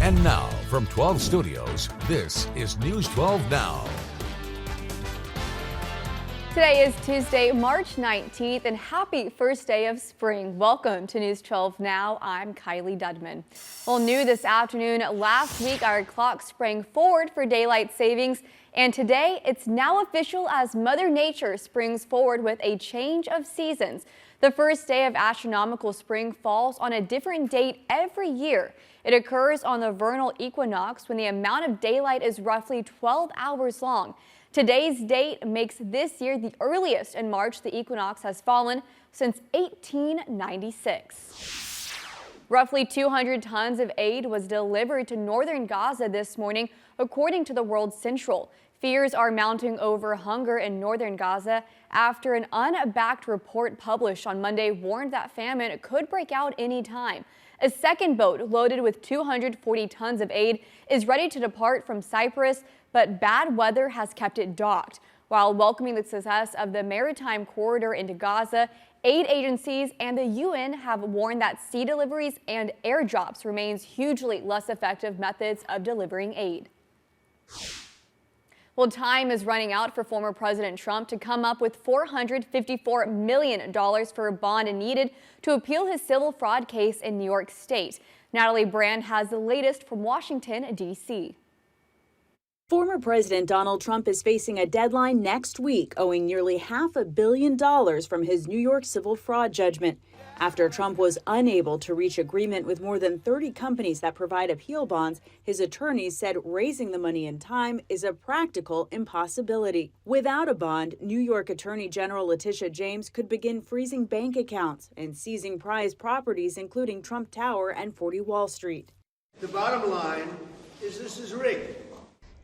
And now, from 12 Studios, this is News 12 Now. Today is Tuesday, March 19th, and happy first day of spring. Welcome to News 12 Now. I'm Kylee Dedmon. Well, new this afternoon, last week our clock sprang forward for daylight savings, and today it's now official as Mother Nature springs forward with a change of seasons. The first day of astronomical spring falls on a different date every year. It occurs on the vernal equinox when the amount of daylight is roughly 12 hours long. Today's date makes this year the earliest in March the equinox has fallen since 1896. Roughly 200 tons of aid was delivered to northern Gaza this morning, according to the World Central. Fears are mounting over hunger in northern Gaza after an unbacked report published on Monday warned that famine could break out any time. A second boat loaded with 240 tons of aid is ready to depart from Cyprus, but bad weather has kept it docked. While welcoming the success of the maritime corridor into Gaza, aid agencies and the UN have warned that sea deliveries and airdrops remains hugely less effective methods of delivering aid. Well, time is running out for former President Trump to come up with $454 million for a bond needed to appeal his civil fraud case in New York State. Natalie Brand has the latest from Washington, D.C. Former President Donald Trump is facing a deadline next week, owing nearly $500 million from his New York civil fraud judgment. After Trump was unable to reach agreement with more than 30 companies that provide appeal bonds, his attorneys said raising the money in time is a practical impossibility. Without a bond, New York Attorney General Letitia James could begin freezing bank accounts and seizing prized properties, including Trump Tower and 40 Wall Street. The bottom line is this is rigged.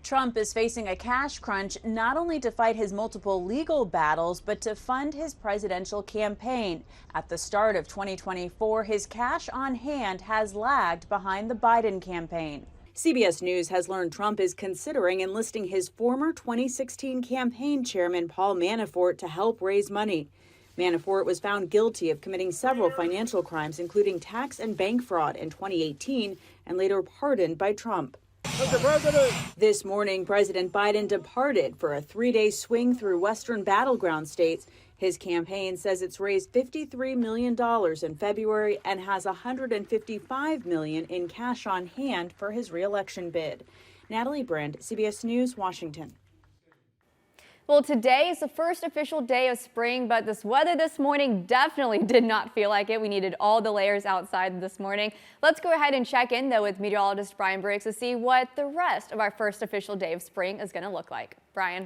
Trump is facing a cash crunch not only to fight his multiple legal battles, but to fund his presidential campaign. At the start of 2024, his cash on hand has lagged behind the Biden campaign. CBS News has learned Trump is considering enlisting his former 2016 campaign chairman Paul Manafort to help raise money. Manafort was found guilty of committing several financial crimes, including tax and bank fraud in 2018, and later pardoned by Trump. Mr. President. This morning, President Biden departed for a three-day swing through western battleground states. His campaign says it's raised $53 million in February and has $155 million in cash on hand for his re-election bid. Natalie Brand, CBS News, Washington. Well, today is the first official day of spring, but this weather this morning definitely did not feel like it. We needed all the layers outside this morning. Let's go ahead and check in, though, with meteorologist Briggs to see what the rest of our first official day of spring is going to look like. Brian.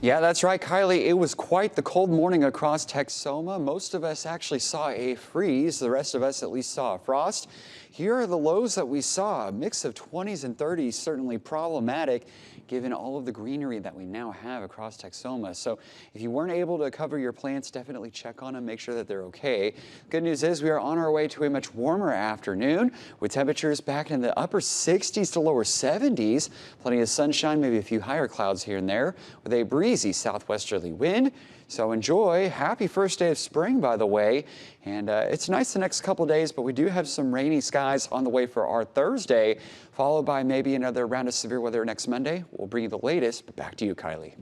Yeah, that's right, Kylie. It was quite the cold morning across Texoma. Most of us actually saw a freeze. The rest of us at least saw a frost. Here are the lows that we saw. A mix of 20s and 30s, certainly problematic given all of the greenery that we now have across Texoma. So if you weren't able to cover your plants, definitely check on them, make sure that they're okay. Good news is we are on our way to a much warmer afternoon with temperatures back in the upper 60s to lower 70s. Plenty of sunshine, maybe a few higher clouds here and there with a breezy southwesterly wind. So enjoy. Happy first day of spring, by the way. And it's nice the next couple days, but we do have some rainy skies on the way for our Thursday, followed by maybe another round of severe weather next Monday. We'll bring you the latest, but back to you, Kylie.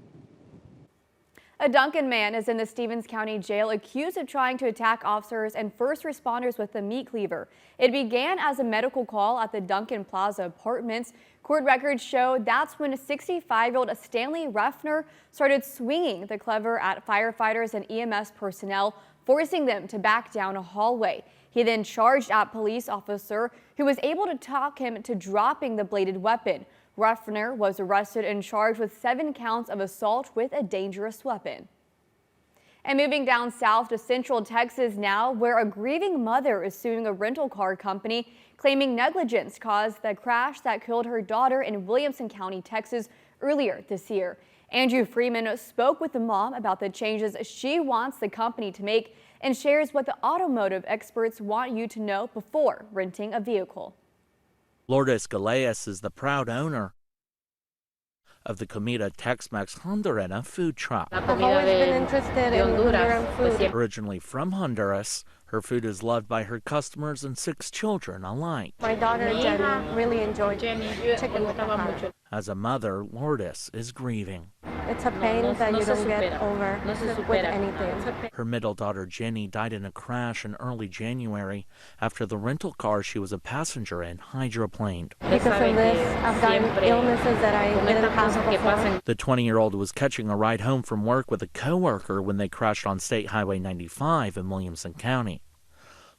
A Duncan man is in the Stevens County Jail accused of trying to attack officers and first responders with a meat cleaver. It began as a medical call at the Duncan Plaza Apartments. Court records show that's when 65-year-old Stanley Ruffner started swinging the cleaver at firefighters and EMS personnel, forcing them to back down a hallway. He then charged at police officer who was able to talk him to dropping the bladed weapon. Ruffner was arrested and charged with 7 counts of assault with a dangerous weapon. And moving down south to Central Texas now, where a grieving mother is suing a rental car company, claiming negligence caused the crash that killed her daughter in Williamson County, Texas, earlier this year. Andrew Freeman spoke with the mom about the changes she wants the company to make and shares what the automotive experts want you to know before renting a vehicle. Lourdes Galeas is the proud owner of the Comida Tex-Mex Hondureña food truck. I've always been interested in Honduran food. Originally from Honduras, her food is loved by her customers and 6 children alike. My daughter Jenny really enjoyed chicken with her. As a mother, Lourdes is grieving. It's a pain that you don't get over with anything. Her middle daughter Jenny died in a crash in early January after the rental car she was a passenger in hydroplaned. Because of this, I've gotten illnesses that I didn't have before. The 20-year-old was catching a ride home from work with a coworker when they crashed on State Highway 95 in Williamson County.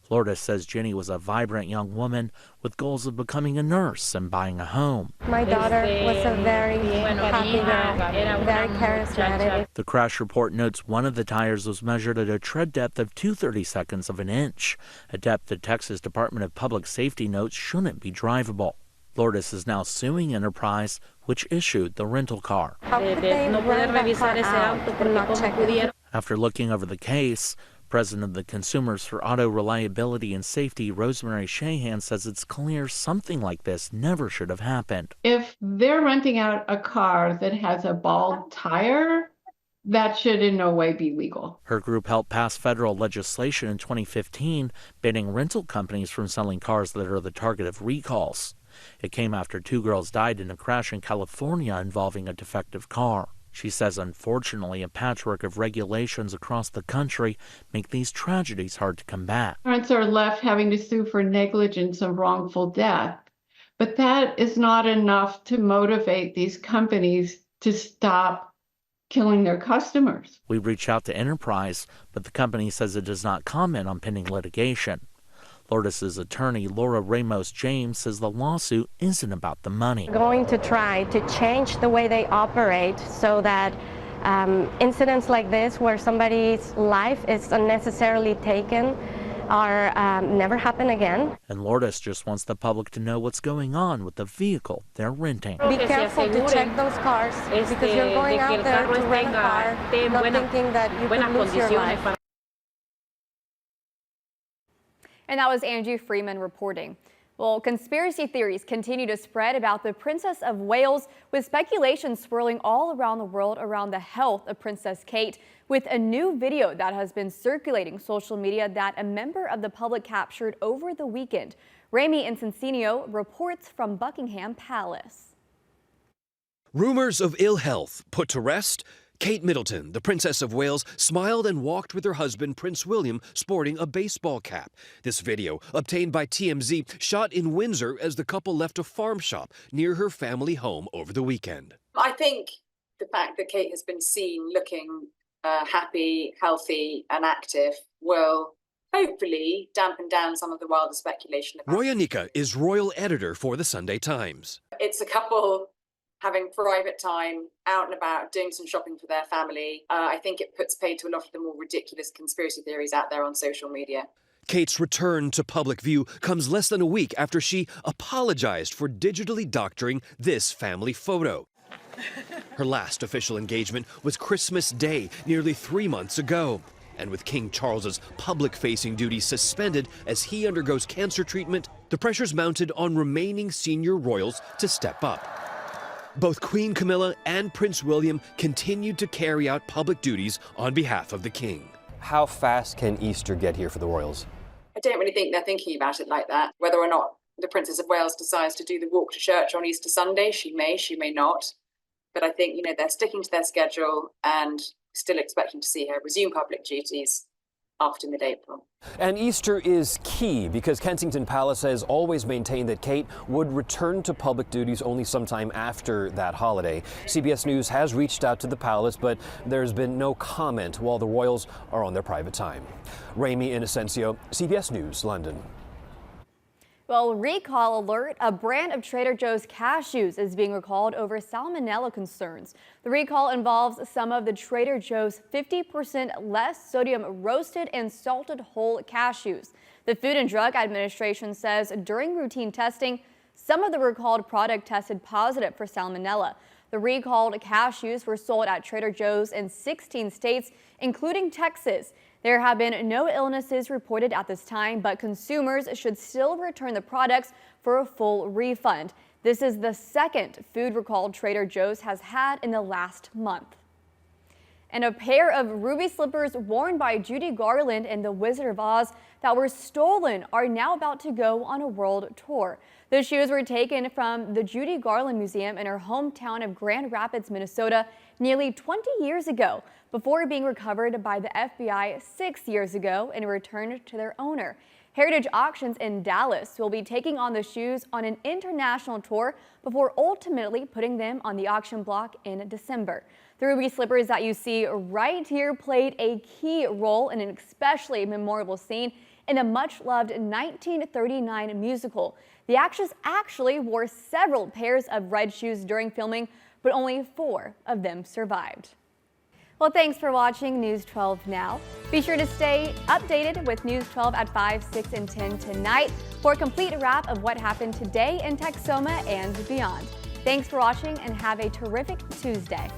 Lourdes says Jenny was a vibrant young woman with goals of becoming a nurse and buying a home. My daughter was a very happy girl, very charismatic. The crash report notes one of the tires was measured at a tread depth of 2/32 of an inch, a depth the Texas Department of Public Safety notes shouldn't be drivable. Lourdes is now suing Enterprise, which issued the rental car. How could they rent that car out and not check it? After looking over the case, President of the Consumers for Auto Reliability and Safety, Rosemary Shahan, says it's clear something like this never should have happened. If they're renting out a car that has a bald tire, that should in no way be legal. Her group helped pass federal legislation in 2015 banning rental companies from selling cars that are the target of recalls. It came after 2 girls died in a crash in California involving a defective car. She says, unfortunately, a patchwork of regulations across the country make these tragedies hard to combat. Parents are left having to sue for negligence of wrongful death, but that is not enough to motivate these companies to stop killing their customers. We reached out to Enterprise, but the company says it does not comment on pending litigation. Lourdes' attorney, Laura Ramos James, says the lawsuit isn't about the money. Going to try to change the way they operate so that incidents like this, where somebody's life is unnecessarily taken, are never happen again. And Lourdes just wants the public to know what's going on with the vehicle they're renting. Be careful to check those cars because you're going out there to rent a car, not thinking that you could lose your life. And that was Angie Freeman reporting. Well, conspiracy theories continue to spread about the Princess of Wales, with speculation swirling all around the world around the health of Princess Kate, with a new video that has been circulating social media that a member of the public captured over the weekend. Rami Incencinio reports from Buckingham Palace. Rumors of ill health put to rest. Kate Middleton, the Princess of Wales, smiled and walked with her husband, Prince William, sporting a baseball cap. This video, obtained by TMZ, shot in Windsor as the couple left a farm shop near her family home over the weekend. I think the fact that Kate has been seen looking happy, healthy and active will hopefully dampen down some of the wilder speculation. Roya Nika is royal editor for the Sunday Times. It's a couple having private time, out and about, doing some shopping for their family. I think it puts paid to a lot of the more ridiculous conspiracy theories out there on social media. Kate's return to public view comes less than a week after she apologized for digitally doctoring this family photo. Her last official engagement was Christmas Day, nearly 3 months ago. And with King Charles's public-facing duties suspended as he undergoes cancer treatment, the pressure's mounted on remaining senior royals to step up. Both Queen Camilla and Prince William continued to carry out public duties on behalf of the king. How fast can Easter get here for the royals? I don't really think they're thinking about it like that. Whether or not the Princess of Wales decides to do the walk to church on Easter Sunday, she may not. But I think, they're sticking to their schedule and still expecting to see her resume public duties after mid-April. And Easter is key because Kensington Palace has always maintained that Kate would return to public duties only sometime after that holiday. CBS News has reached out to the palace, but there's been no comment while the royals are on their private time. Rami Inocencio, CBS News, London. Well, recall alert, a brand of Trader Joe's cashews is being recalled over salmonella concerns. The recall involves some of the Trader Joe's 50% less sodium roasted and salted whole cashews. The Food and Drug Administration says during routine testing, some of the recalled product tested positive for salmonella. The recalled cashews were sold at Trader Joe's in 16 states, including Texas. There have been no illnesses reported at this time, but consumers should still return the products for a full refund. This is the second food recall Trader Joe's has had in the last month. And a pair of ruby slippers worn by Judy Garland in The Wizard of Oz that were stolen are now about to go on a world tour. The shoes were taken from the Judy Garland Museum in her hometown of Grand Rapids, Minnesota, nearly 20 years ago, before being recovered by the FBI 6 years ago and returned to their owner. Heritage Auctions in Dallas will be taking on the shoes on an international tour before ultimately putting them on the auction block in December. The ruby slippers that you see right here played a key role in an especially memorable scene in the much-loved 1939 musical. The actress actually wore several pairs of red shoes during filming, but only 4 of them survived. Well, thanks for watching News 12 Now. Be sure to stay updated with News 12 at 5, 6, and 10 tonight for a complete wrap of what happened today in Texoma and beyond. Thanks for watching and have a terrific Tuesday.